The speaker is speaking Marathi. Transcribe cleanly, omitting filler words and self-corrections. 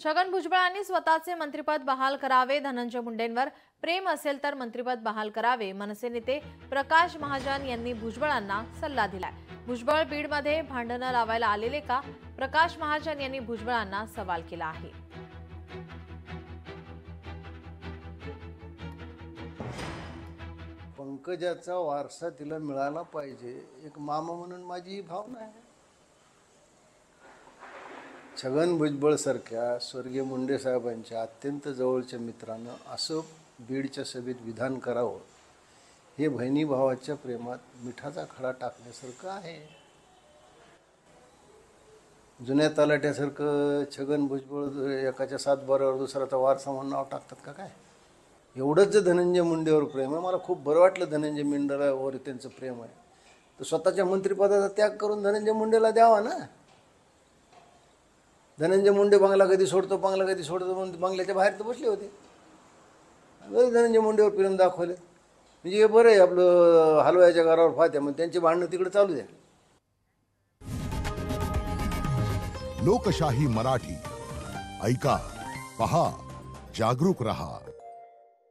छगन भुजबळांनी स्वतःचे मंत्रिपद बहाल करावे, धनंजय मुंडेंवर प्रेम असेल तर मंत्रिपद बहाल करावे, मनसे नेते प्रकाश महाजन यांनी भुजबळांना सल्ला दिलाय। भुजबळ बीडमध्ये भांडणं लावायला आलेले का? प्रकाश महाजन यांनी भुजबळांना सवाल केला आहे। पंकजाचा वारसा तिला मिळाला पाहिजे, एक मामा म्हणून माझी भावना आहे। छगन भुजबळ सारख्या स्वर्गीय मुंडे साहेबांच्या अत्यंत जवळच्या मित्रानं असं बीडच्या सभेत विधान करावं, हे बहिणी भावाच्या प्रेमात मिठाचा खडा टाकण्यासारखं आहे। जुन्या तलाट्यासारखं छगन भुजबळ एकाच्या सातबारावर दुसऱ्याचा वारसा म्हणून नाव टाकतात का काय? एवढंच जर धनंजय मुंडेवर प्रेम आहे, मला खूप बरं वाटलं धनंजय मुंडेवर त्यांचं प्रेम आहे, तर स्वतःच्या मंत्रिपदाचा त्याग करून धनंजय मुंडेला द्यावा ना। धनंजय मुंडे बंगला कधी सोडतो म्हणून बंगल्याच्या बाहेर तर बसले होते, धनंजय मुंडेवर प्रेम दाखवले म्हणजे हे बरं आहे। आपलं हलवायच्या घरावर फात्या, मग त्यांची भांडणं तिकडे चालू द्या। लोकशाही मराठी ऐका, पहा, जागरूक रहा।